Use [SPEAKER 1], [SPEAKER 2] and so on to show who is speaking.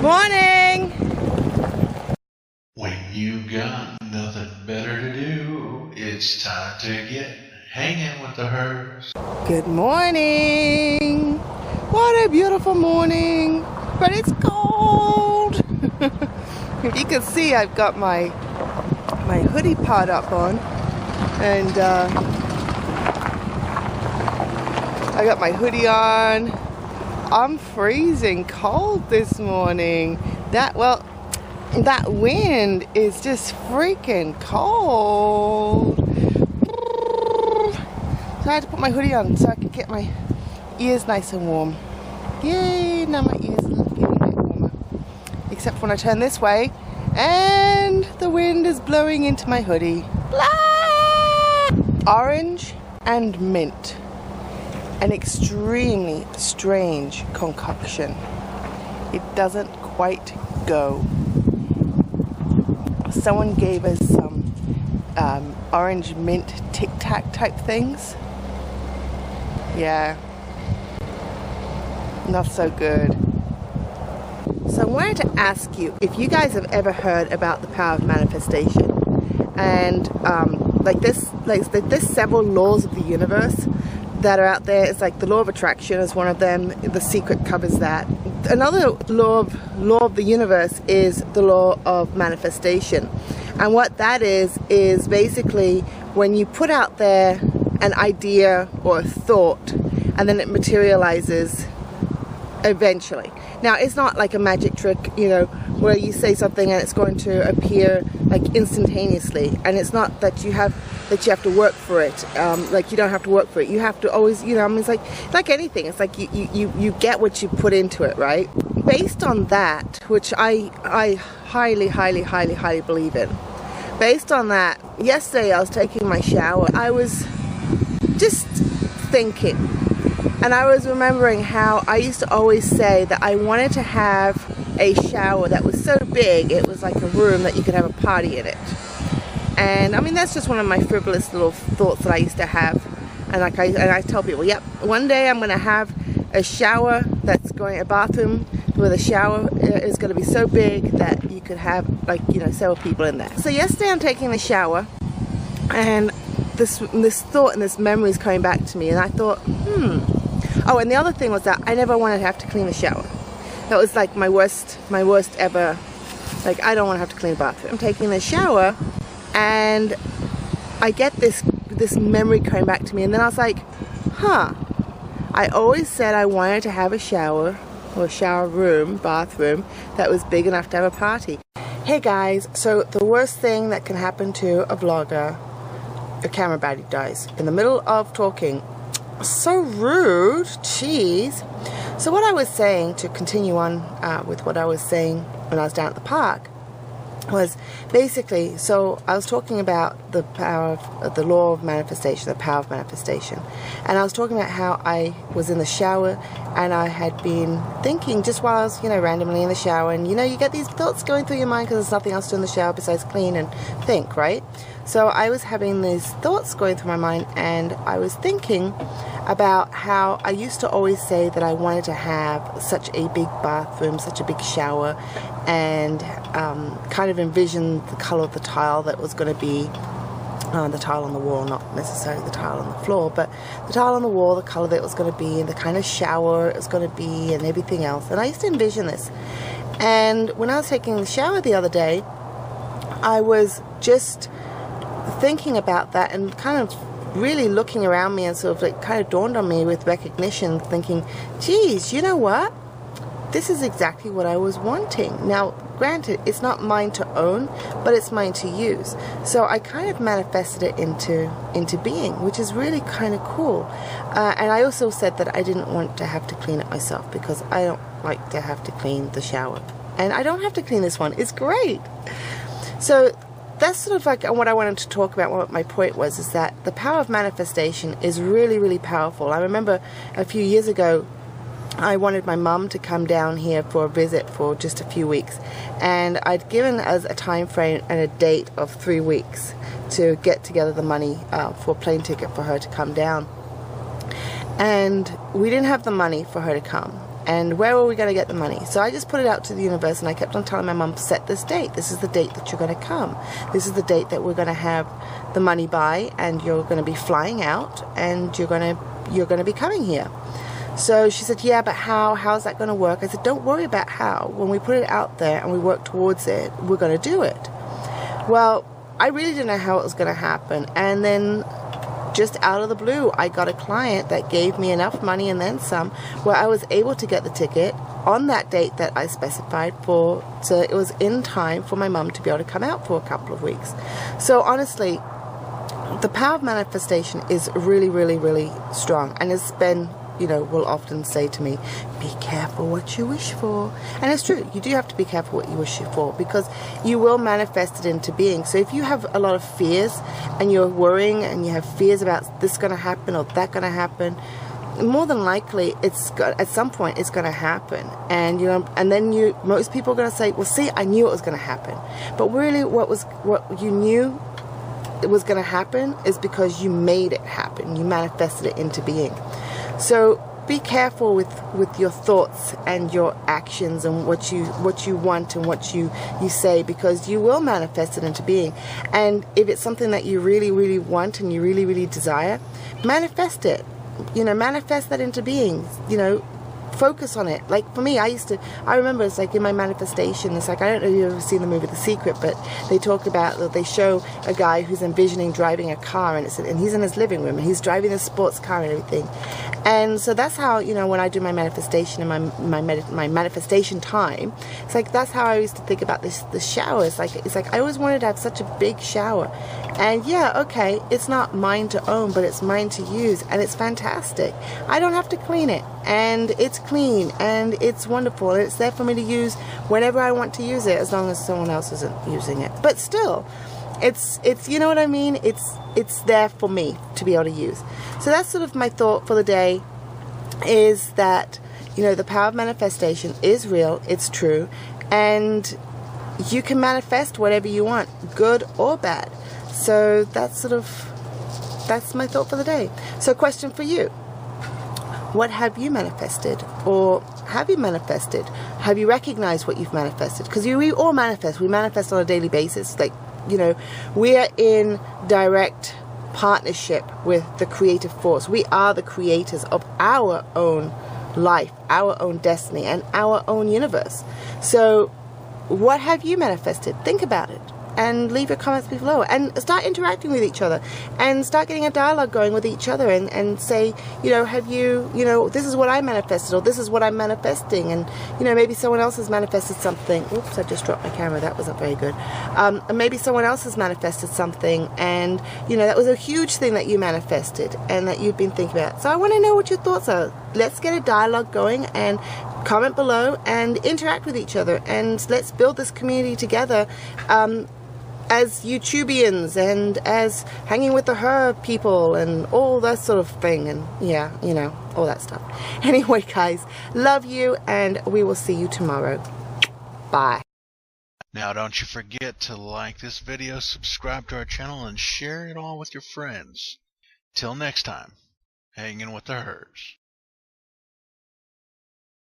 [SPEAKER 1] Morning!
[SPEAKER 2] When you got nothing better to do, it's time to get hanging with the hers.
[SPEAKER 1] Good morning! What a beautiful morning! But it's cold! If you can see, I've got my hoodie pod up on, and I got my hoodie on. I'm freezing cold this morning. That wind is just freaking cold. So I had to put my hoodie on so I could get my ears nice and warm. Yay, now my ears are getting a bit warmer. Except when I turn this way and the wind is blowing into my hoodie. Blah! Orange and mint. An extremely strange concoction. It doesn't quite go. Someone gave us some orange mint Tic Tac type things. Yeah, not so good. So I wanted to ask you if you guys have ever heard about the power of manifestation, and there's several laws of the universe that are out there. It's like the law of attraction is one of them. The Secret covers that. Another law of the universe is the law of manifestation, and what that is basically when you put out there an idea or a thought and then it materializes eventually. Now, it's not like a magic trick, where you say something and it's going to appear like instantaneously, and it's not that you have to work for it. Like, you don't have to work for it. You have to always, it's like anything. It's like you get what you put into it, right? Based on that, which I highly, highly, highly, highly believe in. Based on that, yesterday I was taking my shower. I was just thinking, and I was remembering how I used to always say that I wanted to have a shower that was so big it was like a room that you could have a party in it. And I mean, that's just one of my frivolous little thoughts that I used to have. And I tell people, yep, one day I'm going to have a shower a bathroom where the shower is going to be so big that you could have several people in there. So yesterday I'm taking the shower, and this thought and this memory is coming back to me, and I thought, Oh, and the other thing was that I never wanted to have to clean the shower. That was like my worst ever. Like, I don't want to have to clean the bathroom. I'm taking the shower, and I get this memory coming back to me, and then I was like, I always said I wanted to have a shower or a shower room, bathroom that was big enough to have a party. Hey guys, so the worst thing that can happen to a vlogger, a camera baddie dies in the middle of talking. So rude, jeez. So what I was saying, to continue on with what I was saying when I was down at the park, was basically, so I was talking about the power of the law of manifestation, the power of manifestation, and I was talking about how I was in the shower and I had been thinking just while I was randomly in the shower, and you get these thoughts going through your mind because there's nothing else to do in the shower besides clean and think, right? So I was having these thoughts going through my mind, and I was thinking about how I used to always say that I wanted to have such a big bathroom, such a big shower, and kind of envision the color of the tile that was going to be the tile on the wall, not necessarily the tile on the floor, but the tile on the wall, the color that it was going to be, and the kind of shower it was going to be, and everything else. And I used to envision this. And when I was taking the shower the other day, I was just thinking about that and kind of really looking around me, and sort of like kind of dawned on me with recognition, thinking, geez, you know what? This is exactly what I was wanting. Now, granted, it's not mine to own, but it's mine to use. So I kind of manifested it into being, which is really kind of cool. And I also said that I didn't want to have to clean it myself because I don't like to have to clean the shower. And I don't have to clean this one. It's great. So that's sort of like what I wanted to talk about. What my point was is that the power of manifestation is really, really powerful. I remember a few years ago, I wanted my mum to come down here for a visit for just a few weeks, and I'd given us a time frame and a date of 3 weeks to get together the money for a plane ticket for her to come down. And we didn't have the money for her to come. And where were we going to get the money? So I just put it out to the universe, and I kept on telling my mum, set this date. This is the date that you're going to come. This is the date that we're going to have the money by, and you're going to be flying out, and you're going to be coming here. So she said, yeah, but how? How's that going to work? I said, don't worry about how. When we put it out there and we work towards it, we're going to do it. Well, I really didn't know how it was going to happen. And then just out of the blue, I got a client that gave me enough money and then some, where I was able to get the ticket on that date that I specified for, so it was in time for my mum to be able to come out for a couple of weeks. So honestly, the power of manifestation is really, really, really strong. And it's been, you know, will often say to me, be careful what you wish for. And it's true, you do have to be careful what you wish for, because you will manifest it into being. So if you have a lot of fears and you're worrying and you have fears about this going to happen or that going to happen, more than likely at some point it's going to happen. And you know, and then most people are going to say, well, see, I knew it was going to happen. But really what you knew it was going to happen is because you made it happen. You manifested it into being. So be careful with your thoughts and your actions and what you want and what you say, because you will manifest it into being. And if it's something that you really, really want and you really, really desire, manifest it. You know, manifest that into being. You know, focus on it. Like for me, I remember it's like in my manifestation, it's like, I don't know if you've ever seen the movie The Secret, but they show a guy who's envisioning driving a car, and he's in his living room and he's driving a sports car and everything. And so that's how, you know, when I do my manifestation and my manifestation time, it's like that's how I used to think about the shower. It's like I always wanted to have such a big shower. And yeah, okay, it's not mine to own, but it's mine to use, and it's fantastic. I don't have to clean it, and it's clean, and it's wonderful, and it's there for me to use whenever I want to use it, as long as someone else isn't using it. But still, it's you know what I mean? It's there for me to be able to use. So that's sort of my thought for the day, is that, you know, the power of manifestation is real, it's true, and you can manifest whatever you want, good or bad. So that's my thought for the day. So question for you: what have you manifested? Or have you manifested? Have you recognized what you've manifested? Because we all manifest. We manifest on a daily basis. Like, you know, we are in direct partnership with the creative force. We are the creators of our own life, our own destiny, and our own universe. So what have you manifested? Think about it. And leave your comments below, and start interacting with each other, and start getting a dialogue going with each other, and say, you know, have you, you know, this is what I manifested, or this is what I'm manifesting. And you know, maybe someone else has manifested something. Oops, I just dropped my camera, that wasn't very good. Maybe someone else has manifested something, and you know, that was a huge thing that you manifested and that you've been thinking about. So I want to know what your thoughts are. Let's get a dialogue going, and comment below and interact with each other, and let's build this community together, as YouTubians and as hanging with the her people and all that sort of thing. And yeah, you know, all that stuff. Anyway, guys, love you, and we will see you tomorrow. Bye.
[SPEAKER 2] Now don't you forget to like this video, subscribe to our channel, and share it all with your friends. Till next time, hanging with the hers.